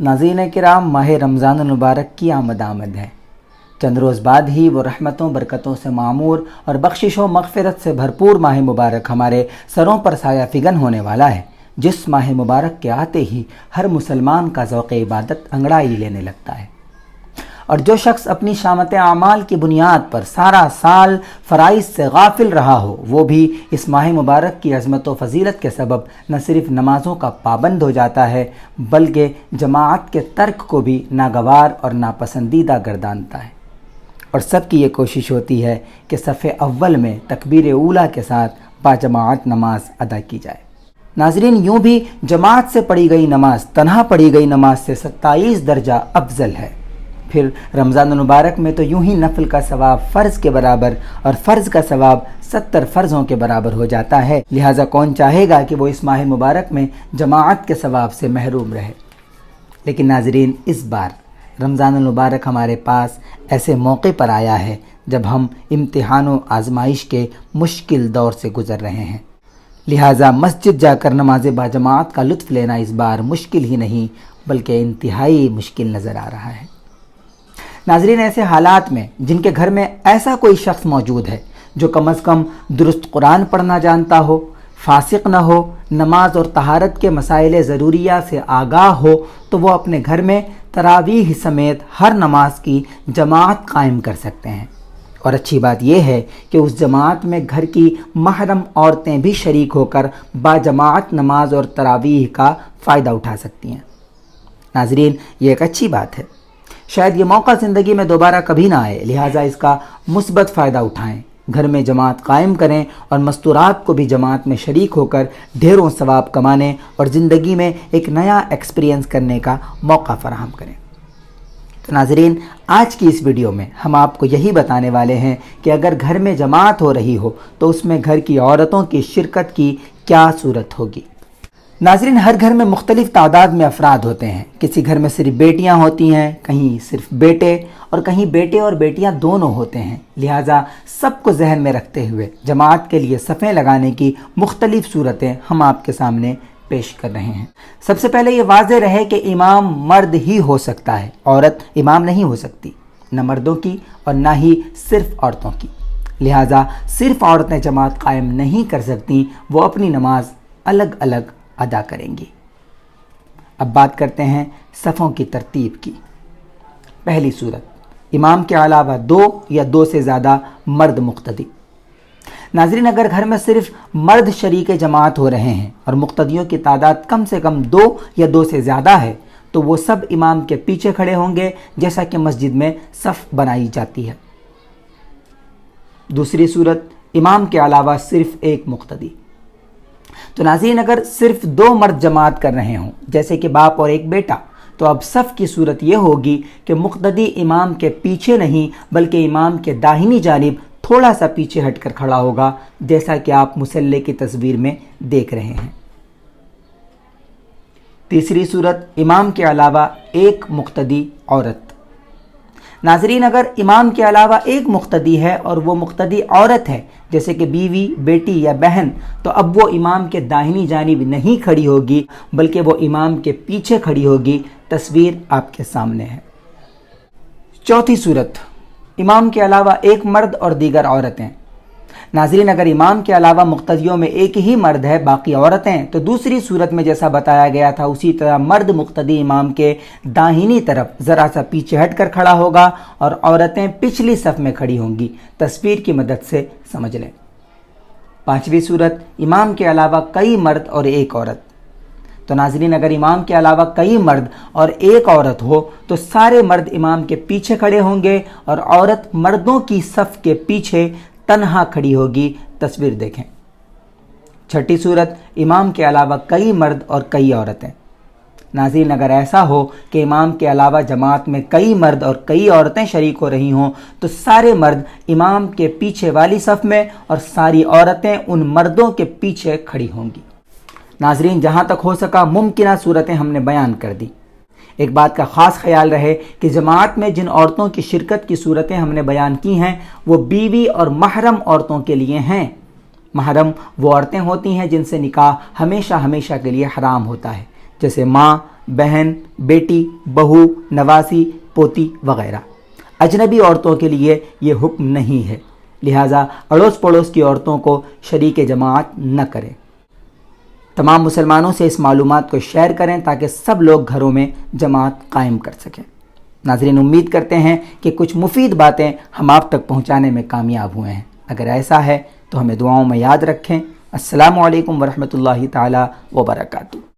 नाज़रीन किराम, माह रमज़ान मुबारक की आमद है। चंद रोज़ बाद ही वो रहमतों बरकतों से मामूर और बख्शिशों मग़फ़िरत से भरपूर माह मुबारक हमारे सरों पर साया फिगन होने वाला है, जिस माह मुबारक के आते ही हर मुसलमान का ज़ौक़ इबादत अंगड़ाई लेने लगता है। और जो शख्स अपनी शामत आमाल की बुनियाद पर सारा साल फ़राइज़ से गाफिल रहा हो, वो भी इस माह मुबारक की अज़मत व फ़जीलत के सबब न सिर्फ नमाज़ों का पाबंद हो जाता है, बल्कि जमाअत के तर्क को भी नागवार और नापसंदीदा गर्दानता है। और सबकी ये कोशिश होती है कि सफ़े अव्वल में तकबीर ऊला के साथ बाजमाअत नमाज अदा की जाए। नाज़रीन, यूँ भी जमात से पढ़ी गई नमाज तन्हा पढ़ी गई नमाज से 27 दर्जा अफजल है। फिर रमज़ान मुबारक में तो यूं ही नफल का सवाब फ़र्ज़ के बराबर और फ़र्ज़ का सवाब 70 फ़र्ज़ों के बराबर हो जाता है। लिहाजा कौन चाहेगा कि वो इस माह मुबारक में जमाअत के सवाब से महरूम रहे। लेकिन नाज़रीन, इस बार रमज़ान मुबारक हमारे पास ऐसे मौके पर आया है जब हम इम्तिहान व आजमाइश के मुश्किल दौर से गुज़र रहे हैं। लिहाजा मस्जिद जाकर नमाज बाजमात का लुत्फ़ लेना इस बार मुश्किल ही नहीं बल्कि इंतहाई मुश्किल नज़र आ रहा है। नाज़रीन, ऐसे हालात में जिनके घर में ऐसा कोई शख्स मौजूद है जो कम अज़ कम दुरुस्त कुरान पढ़ना जानता हो, फासिक न हो, नमाज और तहारत के मसाइल ज़रूरिया से आगाह हो, तो वो अपने घर में तरावीह समेत हर नमाज की जमात कायम कर सकते हैं। और अच्छी बात यह है कि उस जमात में घर की महरम औरतें भी शरीक होकर बाजमात नमाज और तरावीह का फ़ायदा उठा सकती हैं। नाज़रीन, ये एक अच्छी बात है। शायद ये मौका ज़िंदगी में दोबारा कभी ना आए, लिहाजा इसका मुस्बत फ़ायदा उठाएं, घर में जमात कायम करें और मस्तूरात को भी जमात में शरीक होकर ढेरों सवाब कमाने और ज़िंदगी में एक नया एक्सपीरियंस करने का मौका फराहम करें। तो नाज़रीन, आज की इस वीडियो में हम आपको यही बताने वाले हैं कि अगर घर में जमात हो रही हो तो उसमें घर की औरतों की शिरकत की क्या सूरत होगी। नाज़रीन, हर घर में मुख्तलिफ़ तादाद में अफराद होते हैं। किसी घर में सिर्फ बेटियां होती हैं, कहीं सिर्फ बेटे और कहीं बेटे और बेटियां दोनों होते हैं। लिहाजा सबको जहन में रखते हुए जमात के लिए सफ़ें लगाने की मुख्तलिफ़ सूरतें हम आपके सामने पेश कर रहे हैं। सबसे पहले ये वाज़ेह रहे कि इमाम मर्द ही हो सकता है, औरत इमाम नहीं हो सकती, न मर्दों की और न ही सिर्फ औरतों की। लिहाजा सिर्फ औरतें जमात कायम नहीं कर सकती, वो अपनी नमाज अलग अलग अदा करेंगी। अब बात करते हैं सफ़ों की तरतीब की। पहली सूरत, इमाम के अलावा 2 या 2 से ज़्यादा मर्द मुक्तदी। नाज़रीन, अगर घर में सिर्फ मर्द शरीक जमात हो रहे हैं और मुक्तदियों की तादाद कम से कम 2 या 2 से ज़्यादा है तो वो सब इमाम के पीछे खड़े होंगे, जैसा कि मस्जिद में सफ़ बनाई जाती है। दूसरी सूरत, इमाम के अलावा सिर्फ एक मुक्तदी। तो नाज़रीन, अगर सिर्फ 2 मर्द जमात कर रहे हों, जैसे कि बाप और एक बेटा, तो अब सफ़ की सूरत यह होगी कि मुक्तदी इमाम के पीछे नहीं बल्कि इमाम के दाहिनी जानिब थोड़ा सा पीछे हटकर खड़ा होगा, जैसा कि आप मुसल्ले की तस्वीर में देख रहे हैं। तीसरी सूरत, इमाम के अलावा एक मुक्तदी औरत। नाज़रीन, अगर इमाम के अलावा एक मुक्तदी है और वो मुक्तदी औरत है, जैसे कि बीवी, बेटी या बहन, तो अब वो इमाम के दाहिनी जानिब नहीं खड़ी होगी बल्कि वो इमाम के पीछे खड़ी होगी। तस्वीर आपके सामने है। चौथी सूरत, इमाम के अलावा एक मर्द और दीगर औरतें। नाज़रीन, अगर इमाम के अलावा मुक्तदियों में एक ही मर्द है, बाकी औरतें, तो दूसरी सूरत में जैसा बताया गया था उसी तरह मर्द मुक्तदी इमाम के दाहिनी तरफ ज़रा सा पीछे हटकर खड़ा होगा और औरतें पिछली सफ़ में खड़ी होंगी। तस्वीर की मदद से समझ लें। पांचवी सूरत, इमाम के अलावा कई मर्द और एक औरत। तो नाज़रीन, अगर इमाम के अलावा कई मर्द और एक औरत हो तो सारे मर्द इमाम के पीछे खड़े होंगे और औरत मर्दों की सफ़ के पीछे तन्हा खड़ी होगी। तस्वीर देखें। छठी सूरत, इमाम के अलावा कई मर्द और कई औरतें। नाज़रीन, अगर ऐसा हो कि इमाम के अलावा जमात में कई मर्द और कई औरतें शरीक हो रही हों तो सारे मर्द इमाम के पीछे वाली सफ़ में और सारी औरतें उन मर्दों के पीछे खड़ी होंगी। नाज़रीन, जहाँ तक हो सका मुमकिना सूरतें हमने बयान कर दी। एक बात का ख़ास ख्याल रहे कि जमात में जिन औरतों की शिरकत की सूरतें हमने बयान की हैं वो बीवी और महरम औरतों के लिए हैं। महरम वो औरतें होती हैं जिनसे निकाह हमेशा हमेशा के लिए हराम होता है, जैसे माँ, بہن، بیٹی، بہو، نواسی، پوتی وغیرہ۔ اجنبی عورتوں کے لیے یہ حکم نہیں ہے، لہٰذا اڑوس پڑوس کی عورتوں کو شریک جماعت نہ کریں۔ تمام مسلمانوں سے اس معلومات کو شیئر کریں تاکہ سب لوگ گھروں میں جماعت قائم کر سکیں۔ ناظرین، امید کرتے ہیں کہ کچھ مفید باتیں ہم آپ تک پہنچانے میں کامیاب ہوئے ہیں۔ اگر ایسا ہے تو ہمیں دعاؤں میں یاد رکھیں۔ السلام علیکم ورحمۃ اللہ تعالی وبرکاتہ۔